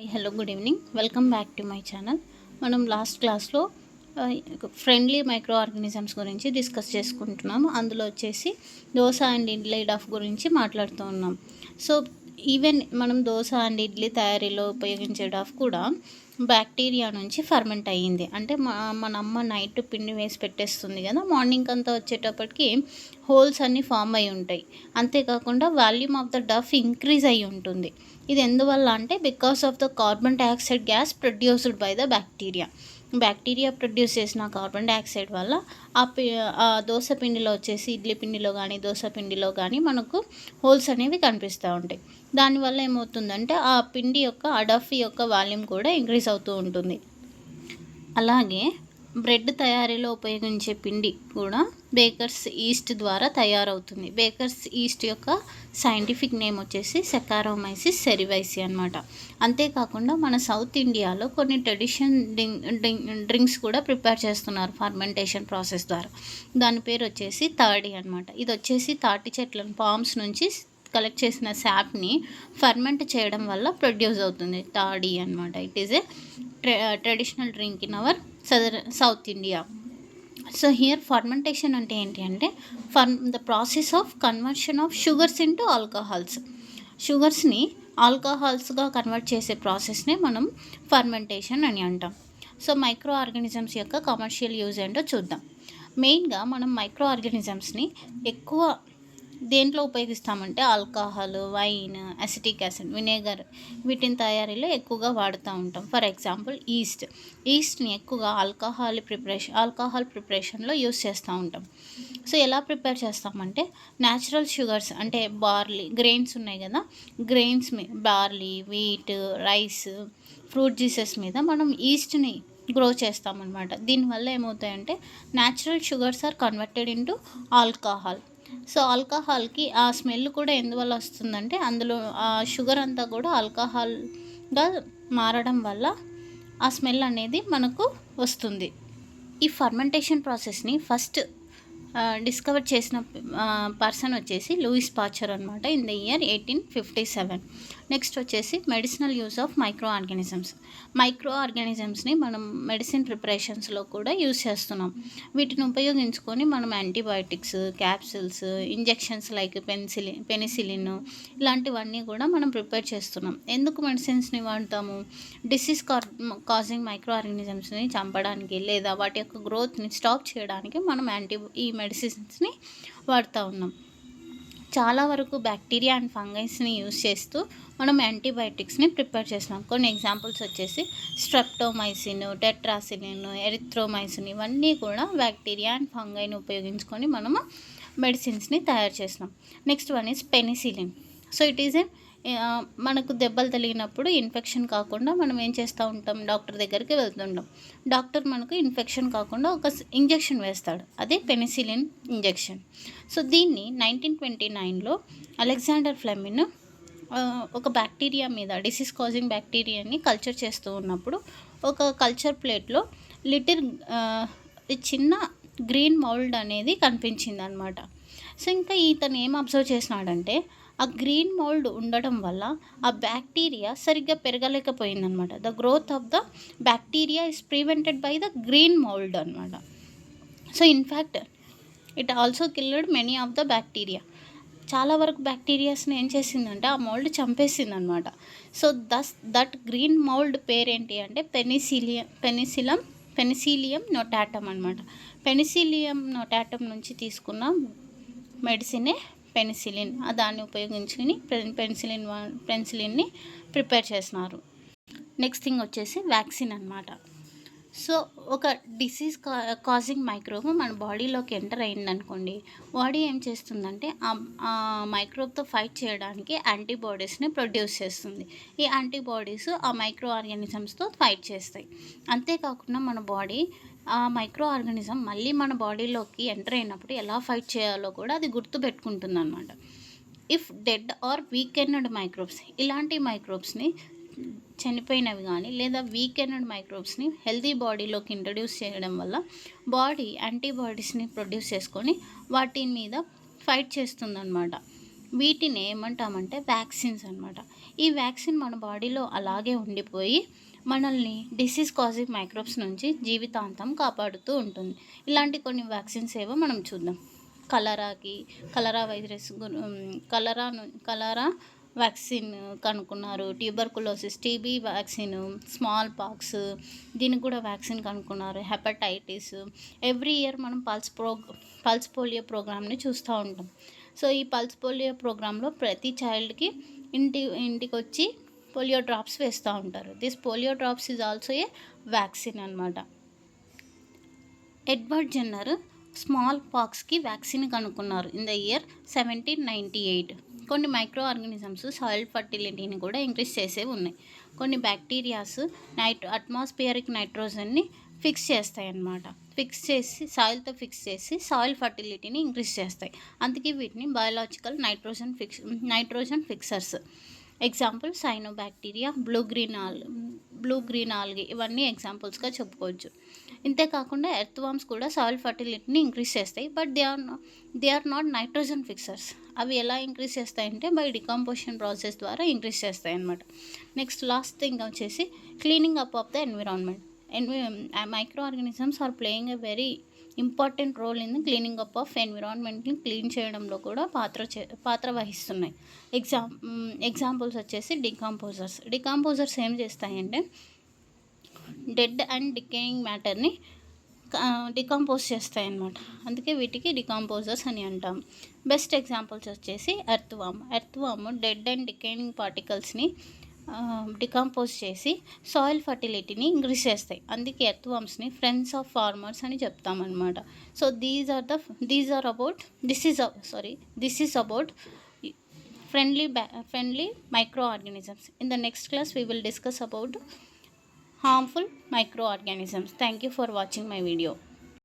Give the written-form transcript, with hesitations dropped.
Hello good evening. Welcome back to my channel. మనం last క్లాస్లో friendly micro organisms గురించి discuss చేసుకుంటున్నాము. అందులో వచ్చేసి దోస అండ్ ఇడ్లీ డఫ్ గురించి మాట్లాడుతూ ఉన్నాం. సో ఈవెన్ మనం దోస అండ్ ఇడ్లీ తయారీలో ఉపయోగించే డఫ్ కూడా బ్యాక్టీరియా నుంచి ఫర్మెంట్ అయ్యింది. అంటే మన అమ్మ నైట్ పిండి వేసి పెట్టేస్తుంది కదా, మార్నింగ్ అంతా వచ్చేటప్పటికి హోల్స్ అన్నీ ఫామ్ అయి ఉంటాయి. అంతేకాకుండా వాల్యూమ్ ఆఫ్ ద డఫ్ ఇంక్రీజ్ అయ్యి ఉంటుంది. ఇది ఎందువల్ల అంటే because of the carbon dioxide gas produced by the bacteria produce చేసిన కార్బన్ డైఆక్సైడ్ వల్ల ఆ దోశ పిండిలో వచ్చేసి ఇడ్లీ పిండిలో కానీ దోశ పిండిలో కానీ మనకు హోల్స్ అనేవి కనిపిస్తూ ఉంటాయి. దానివల్ల ఏమవుతుందంటే ఆ పిండి యొక్క ఆ డఫ్ యొక్క వాల్యూమ్ కూడా ఇంక్రీజ్ అవుతూ ఉంటుంది. అలాగే బ్రెడ్ తయారీలో ఉపయోగించే పిండి కూడా బేకర్స్ ఈస్ట్ ద్వారా తయారవుతుంది. బేకర్స్ ఈస్ట్ యొక్క సైంటిఫిక్ నేమ్ వచ్చేసి సెకారోమైసిస్ సెరివైసి అనమాట. అంతేకాకుండా మన సౌత్ ఇండియాలో కొన్ని ట్రెడిషన్ డ్రింక్స్ కూడా ప్రిపేర్ చేస్తున్నారు ఫర్మెంటేషన్ ప్రాసెస్ ద్వారా. దాని పేరు వచ్చేసి తాడి అనమాట. ఇది వచ్చేసి తాటి చెట్లను పామ్స్ నుంచి కలెక్ట్ చేసిన శాప్ని ఫర్మెంట్ చేయడం వల్ల ప్రొడ్యూస్ అవుతుంది తాడి అనమాట. It is a traditional drink in our South India. So here fermentation అంటే ఏంటి అంటే the process of conversion of sugars into alcohols. షుగర్స్ని ఆల్కహాల్స్గా కన్వర్ట్ చేసే ప్రాసెస్నే మనం ఫర్మెంటేషన్ అని అంటాం. సో మైక్రో ఆర్గానిజమ్స్ యొక్క కమర్షియల్ యూజ్ ఏంటో చూద్దాం. మెయిన్గా మనం మైక్రో ఆర్గానిజమ్స్ని ఎక్కువ దేంట్లో ఉపయోగిస్తామంటే alcohol, wine, acetic acid, vinegar వీటిని తయారీలో ఎక్కువగా వాడుతూ ఉంటాం. ఫర్ ఎగ్జాంపుల్ ఈస్ట్ని ఎక్కువగా ఆల్కహాల్ ప్రిపరేషన్లో యూస్ చేస్తూ ఉంటాం. సో ఎలా ప్రిపేర్ చేస్తామంటే న్యాచురల్ షుగర్స్ అంటే గ్రెయిన్స్ ఉన్నాయి కదా, grains barley, wheat, rice, fruit juices మీద మనం ఈస్ట్ని గ్రో చేస్తామన్నమాట. దీనివల్ల ఏమవుతాయంటే natural sugars are converted into alcohol. So ఆల్కహాల్కి ఆ స్మెల్ కూడా ఎందువల్ల వస్తుందంటే అందులో ఆ షుగర్ అంతా కూడా ఆల్కహాల్గా మారడం వల్ల ఆ స్మెల్ అనేది మనకు వస్తుంది. ఈ ఫర్మెంటేషన్ ప్రాసెస్ని ఫస్ట్ డిస్కవర్ చేసిన పర్సన్ వచ్చేసి లూయిస్ పాస్చర్ అనమాట, ఇన్ ద ఇయర్ 1857. నెక్స్ట్ వచ్చేసి మెడిసినల్ యూజ్ ఆఫ్ మైక్రో ఆర్గానిజమ్స్ని మనం మెడిసిన్ ప్రిపరేషన్స్లో కూడా యూజ్ చేస్తున్నాం. వీటిని ఉపయోగించుకొని మనం antibiotics, capsules, injections like penicillin ఇలాంటివన్నీ కూడా మనం ప్రిపేర్ చేస్తున్నాం. ఎందుకు మెడిసిన్స్ని వాడతాము? డిసీజ్ కాజింగ్ మైక్రో ఆర్గానిజమ్స్ని చంపడానికి లేదా వాటి యొక్క గ్రోత్ని స్టాప్ చేయడానికి మనం ఈ మెడిసిన్స్ని వాడుతూ ఉన్నాం. చాలా వరకు బ్యాక్టీరియా అండ్ ఫంగైస్ని యూజ్ చేస్తూ మనం యాంటీబయాటిక్స్ని ప్రిపేర్ చేస్తున్నాం. కొన్ని ఎగ్జాంపుల్స్ వచ్చేసి స్ట్రెప్టోమైసిన్, టెట్రాసిలిన్, ఎరిథ్రోమైసిన్ ఇవన్నీ కూడా బ్యాక్టీరియా అండ్ ఫంగైని ఉపయోగించుకొని మనము మెడిసిన్స్ని తయారు చేస్తున్నాం. Next one is penicillin. So it is మనకు దెబ్బలు తగిలినప్పుడు ఇన్ఫెక్షన్ కాకుండా మనం ఏం చేస్తూ ఉంటాం, డాక్టర్ దగ్గరికి వెళ్తుంటాం. డాక్టర్ మనకు ఇన్ఫెక్షన్ కాకుండా ఒక ఇంజెక్షన్ వేస్తాడు, అదే పెనిసిలిన్ ఇంజెక్షన్. సో దీన్ని 1929లో అలెగ్జాండర్ ఫ్లెమిన్ ఒక బ్యాక్టీరియా మీద, డిసీజ్ కాజింగ్ బ్యాక్టీరియాని కల్చర్ చేస్తూ ఉన్నప్పుడు ఒక కల్చర్ ప్లేట్లో చిన్న గ్రీన్ మౌల్డ్ అనేది కనిపించింది అనమాట. సో ఇంకా ఇతను ఏం అబ్జర్వ్ చేసినాడంటే ఆ గ్రీన్ మౌల్డ్ ఉండడం వల్ల ఆ బ్యాక్టీరియా సరిగ్గా పెరగలేకపోయిందనమాట. The growth of the bacteria is prevented by the green mould అనమాట. So in fact it also killed many of the bacteria. చాలా వరకు బ్యాక్టీరియాస్ని ఏం చేసిందంటే ఆ మౌల్డ్ చంపేసిందనమాట. సో దట్ గ్రీన్ మౌల్డ్ పేరేంటి అంటే పెనిసిలియం నోటాటమ్ అనమాట. పెనిసిలియం నోటాటమ్ నుంచి తీసుకున్న మెడిసినే పెనిసిలిన్. దాన్ని ఉపయోగించుకుని పెన్సిలిన్ని ప్రిపేర్ చేస్తున్నారు. నెక్స్ట్ థింగ్ వచ్చేసి వ్యాక్సిన్ అనమాట. సో ఒక డిసీజ్ కాజింగ్ మైక్రోబ్ మన బాడీలోకి ఎంటర్ అయిందనుకోండి, బాడీ ఏం చేస్తుందంటే ఆ మైక్రోబ్తో ఫైట్ చేయడానికి యాంటీబాడీస్ని ప్రొడ్యూస్ చేస్తుంది. ఈ యాంటీబాడీస్ ఆ మైక్రో ఆర్గానిజమ్స్తో ఫైట్ చేస్తాయి. అంతేకాకుండా మన బాడీ ఆ మైక్రో ఆర్గానిజం మళ్ళీ మన బాడీలోకి ఎంటర్ అయినప్పుడు ఎలా ఫైట్ చేయాలో కూడా అది గుర్తుపెట్టుకుంటుంది అనమాట. If dead or weekend microbes, ఇలాంటి మైక్రోబ్స్ని చనిపోయినవి కానీ లేదా వీకెండ్ మైక్రోబ్స్ని హెల్తీ బాడీలోకి ఇంట్రడ్యూస్ చేయడం వల్ల బాడీ యాంటీబాడీస్ని ప్రొడ్యూస్ చేసుకొని వాటి మీద ఫైట్ చేస్తుందన్నమాట. వీటిని ఏమంటామంటే వ్యాక్సిన్స్ అనమాట. ఈ వ్యాక్సిన్ మన బాడీలో అలాగే ఉండిపోయి మనల్ని డిసీజ్ కాజింగ్ మైక్రోబ్స్ నుంచి జీవితాంతం కాపాడుతూ ఉంటుంది. ఇలాంటి కొన్ని వ్యాక్సిన్స్ ఏవో మనం చూద్దాం. కలరా వైరస్ కలరా వ్యాక్సిన్ కనుక్కున్నారు. Tuberculosis TB vaccine, small pox దీనికి కూడా వ్యాక్సిన్ కనుక్కున్నారు. హెపటైటిస్. ఎవ్రీ ఇయర్ మనం పల్స్ పోలియో ప్రోగ్రామ్ని చూస్తూ ఉంటాం. సో ఈ పల్స్ పోలియో ప్రోగ్రాంలో ప్రతి చైల్డ్కి ఇంటికి వచ్చి పోలియో డ్రాప్స్ వేస్తూ ఉంటారు. This polio drops is also a vaccine అనమాట. ఎడ్వర్డ్ జెన్నర్ స్మాల్ పాక్స్కి వ్యాక్సిన్ కనుక్కున్నారు ఇన్ ద ఇయర్ 1798. కొన్ని మైక్రో ఆర్గానిజమ్స్ సాయిల్ ఫర్టిలిటీని కూడా ఇంక్రీజ్ చేసేవి ఉన్నాయి. కొన్ని బ్యాక్టీరియాస్ అట్మాస్ఫియరిక్ నైట్రోజన్ని ఫిక్స్ చేస్తాయి అన్నమాట. సాయిల్తో ఫిక్స్ చేసి సాయిల్ ఫర్టిలిటీని ఇంక్రీజ్ చేస్తాయి. అందుకే వీటిని biological nitrogen fixers. Example cyanobacteria, blue green algae ఇవన్నీ ఎగ్జాంపుల్స్గా చెప్పుకోవచ్చు. ఇంతేకాకుండా ఎర్త్ వామ్స్ కూడా సాయిల్ ఫర్టిలిటీని ఇంక్రీజ్ చేస్తాయి. But they are not nitrogen fixers. అవి ఎలా ఇంక్రీజ్ చేస్తాయంటే బై డికంపోజిషన్ ప్రాసెస్ ద్వారా ఇంక్రీజ్ చేస్తాయి అన్నమాట. నెక్స్ట్ లాస్ట్ థింగ్ వచ్చేసి cleaning up of the environment. Microorganisms are playing a very important role in the cleaning up of ఎన్విరాన్మెంట్ని clean చేయడంలో కూడా పాత్ర వహిస్తున్నాయి. ఎగ్జాంపుల్స్ వచ్చేసి డికంపోజర్స్ ఏం చేస్తాయంటే డెడ్ అండ్ డికేయింగ్ మ్యాటర్ని డికంపోజ్ చేస్తాయి అన్నమాట. అందుకే వీటికి డికంపోజర్స్ అని అంటాం. బెస్ట్ ఎగ్జాంపుల్స్ వచ్చేసి earthworm dead and decaying పార్టికల్స్ని డికంపోజ్ చేసి సాయిల్ ఫర్టిలిటీని ఇంక్రీజ్ చేస్తాయి. అందుకే ఎర్త్ వామ్స్ని ఫ్రెండ్స్ ఆఫ్ ఫార్మర్స్ అని చెప్తామన్నమాట. So this is about friendly microorganisms. In the next class we will discuss about harmful microorganisms. Thank you for watching my video.